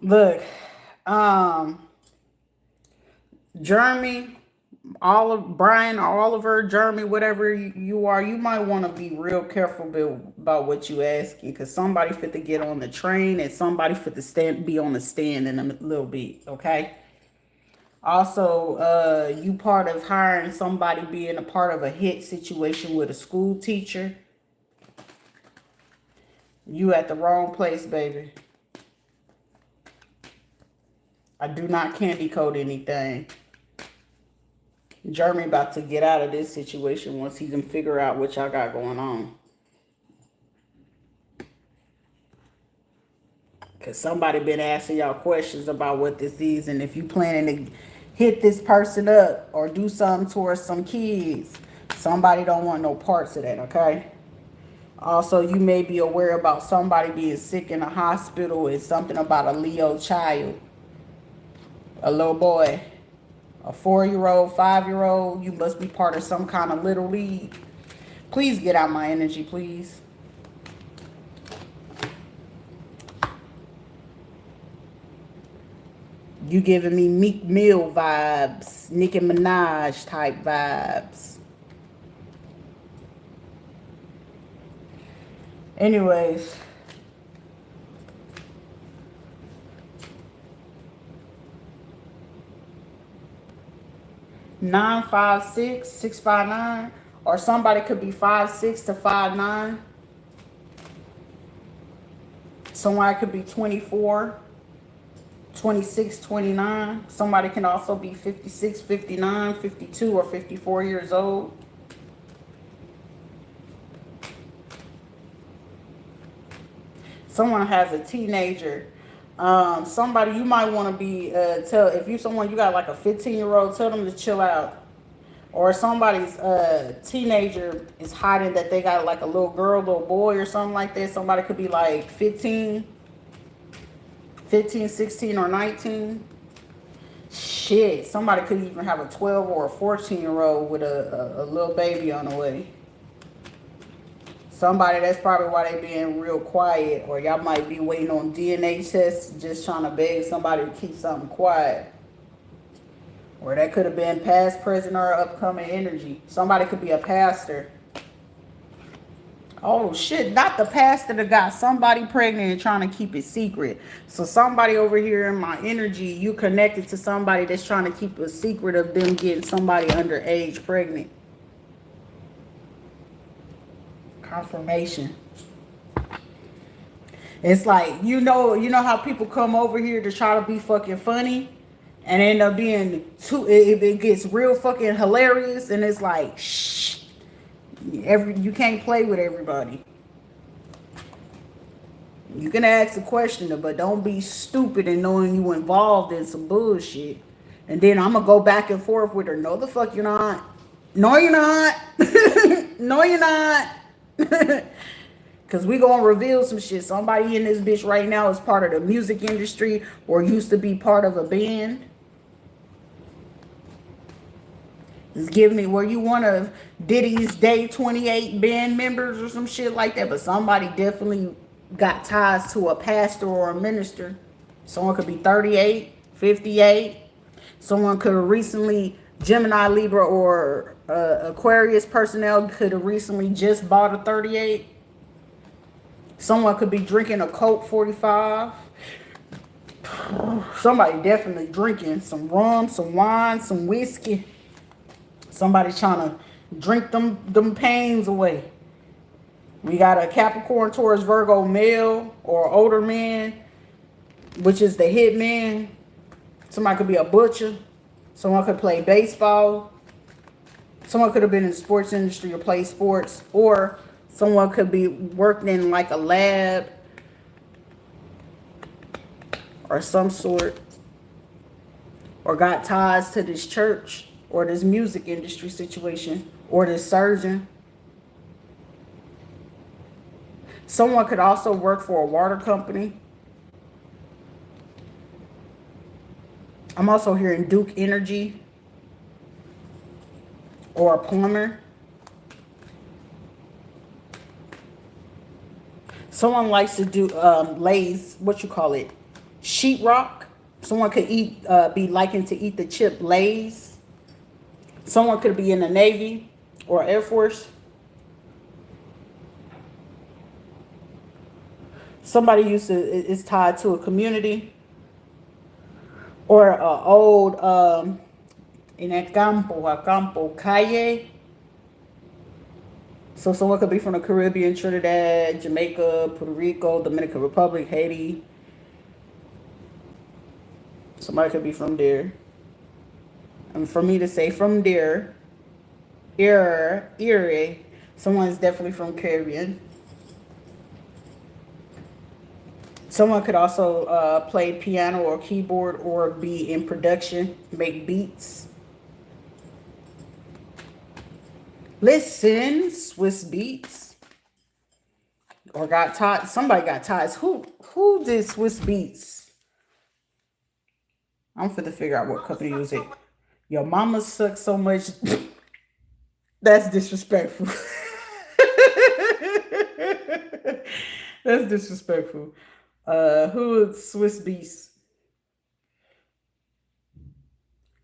Look, Jeremy, Brian, Oliver, Jeremy, whatever you are, you might want to be real careful about what you asking, because somebody fit to get on the train and somebody fit to be on the stand in a little bit, okay? Also, you part of hiring somebody being a part of a hit situation with a school teacher. You at the wrong place, baby. I do not candy coat anything. Jeremy about to get out of this situation once he can figure out what y'all got going on. Because somebody been asking y'all questions about what this is, and if you planning to hit this person up or do something towards some kids, somebody don't want no parts of that, okay? Also, you may be aware about somebody being sick in a hospital. It's something about a Leo child. A little boy, a 4-year-old, 5-year-old, you must be part of some kind of little league. Please get out my energy, please. You giving me Meek Mill vibes, Nicki Minaj type vibes. Anyways. Nine 5'6", 6'9", or somebody could be 5'6" to 5'9". Somebody could be 24, 26, 29. Somebody can also be 56, 59, 52, or 54 years old. Someone has a teenager. Somebody you might want to be if you someone you got like a 15-year-old, tell them to chill out. Or somebody's teenager is hiding that they got like a little girl, little boy, or something like that. Somebody could be like 15. 15, 16, or 19. Shit, somebody could even have a 12 or a 14-year-old with a little baby on the way. Somebody, that's probably why they being real quiet. Or y'all might be waiting on DNA tests, just trying to beg somebody to keep something quiet. Or that could have been past, present, or upcoming energy. Somebody could be a pastor. Oh shit, not the pastor that got somebody pregnant and trying to keep it secret. So somebody over here in my energy, you connected to somebody that's trying to keep a secret of them getting somebody underage pregnant. Confirmation. It's like, you know how people come over here to try to be fucking funny and end up being it gets real fucking hilarious, and it's like, shh. You can't play with everybody. You can ask a question, but don't be stupid and knowing you involved in some bullshit. And then I'm gonna go back and forth with her. No, the fuck you're not. No, you're not. No, you're not. Because we gonna reveal some shit. Somebody in this bitch right now is part of the music industry or used to be part of a band. Just give me where you one of Diddy's Day 28 band members or some shit like that. But somebody definitely got ties to a pastor or a minister. Someone could be 38, 58. Someone could have recently, Gemini, Libra, or Aquarius personnel could have recently just bought a 38. Someone could be drinking a Coke 45. Somebody definitely drinking some rum, some wine, some whiskey. Somebody trying to drink them pains away. We got a Capricorn, Taurus, Virgo male or older man, which is the hit man. Somebody could be a butcher. Someone could play baseball. Someone could have been in the sports industry or play sports. Or someone could be working in like a lab or some sort. Or got ties to this church. Or this music industry situation, or this surgeon. Someone could also work for a water company. I'm also hearing Duke Energy, or a plumber. Someone likes to do lays, what you call it, sheetrock. Someone could be liking to eat the chip Lays. Someone could be in the Navy or Air Force. Somebody is tied to a community or an old in a campo, calle. So someone could be from the Caribbean, Trinidad, Jamaica, Puerto Rico, Dominican Republic, Haiti. Somebody could be from there. And for me to say from there, Erie, someone's definitely from Caribbean. Someone could also play piano or keyboard or be in production, make beats. Listen, Swiss Beats. Or got ties. Somebody got ties. Who did Swiss Beats? I'm finna figure out what company was it. Your mama sucks so much. That's disrespectful. That's disrespectful. Who is Swiss Beats?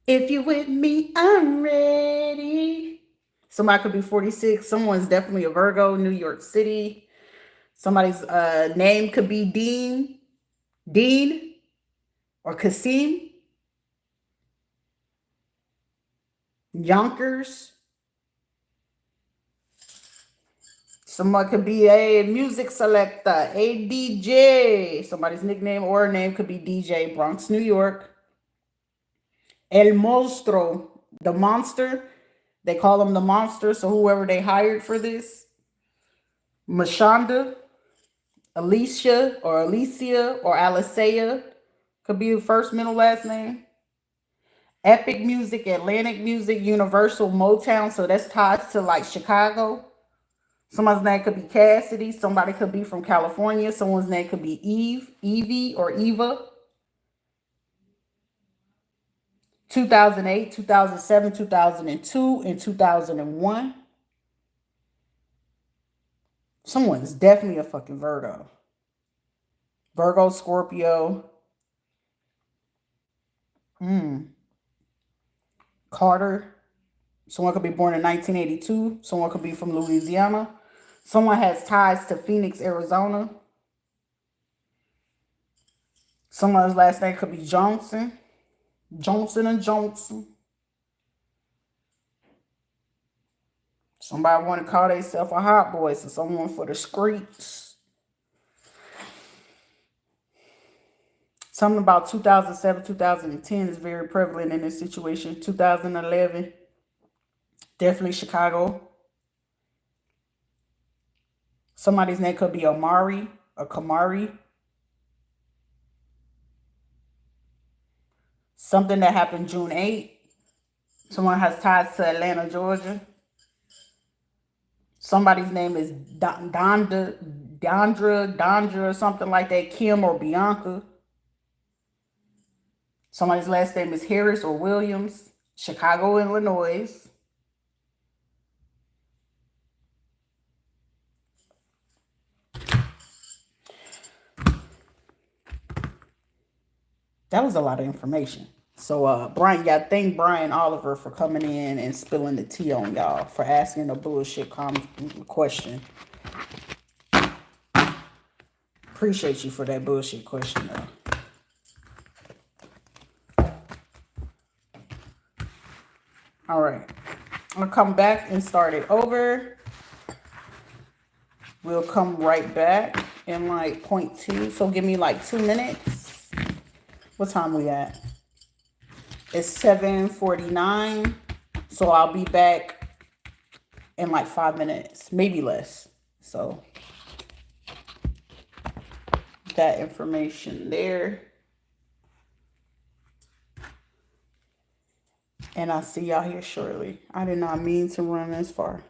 If you with me, I'm ready. Somebody could be 46. Someone's definitely a Virgo, New York City. Somebody's name could be Dean, or Kasim. Yonkers. Someone could be a music selector, a DJ. Somebody's nickname or name could be DJ, Bronx, New York. El Monstro, the monster. They call him the monster, so whoever they hired for this. Mashonda, Alicia, or Alicea. Could be the first, middle, last name. Epic Music, Atlantic Music, Universal, Motown. So that's tied to like Chicago. Somebody's name could be Cassidy. Somebody could be from California. Someone's name could be Evie or Eva. 2008, 2007, 2002, and 2001. Someone's definitely a fucking Virgo. Virgo, Scorpio. Carter. Someone could be born in 1982. Someone could be from Louisiana. Someone has ties to Phoenix, Arizona. Someone's last name could be Johnson. Johnson and Johnson. Somebody want to call themselves a hot boy, so someone for the streets. Something about 2007, 2010 is very prevalent in this situation. 2011, definitely Chicago. Somebody's name could be Amari or Kamari. Something that happened June 8th. Someone has ties to Atlanta, Georgia. Somebody's name is Dondra, or something like that. Kim or Bianca. Somebody's last name is Harris or Williams. Chicago, Illinois. That was a lot of information. So, Brian, y'all thank Brian Oliver for coming in and spilling the tea on y'all, for asking a bullshit question. Appreciate you for that bullshit question, though. All right. I'll come back and start it over. We'll come right back in like 0.2. So give me like 2 minutes. What time we at? It's 7:49. So I'll be back in like 5 minutes, maybe less. So that information there. And I'll see y'all here shortly. I did not mean to run this far.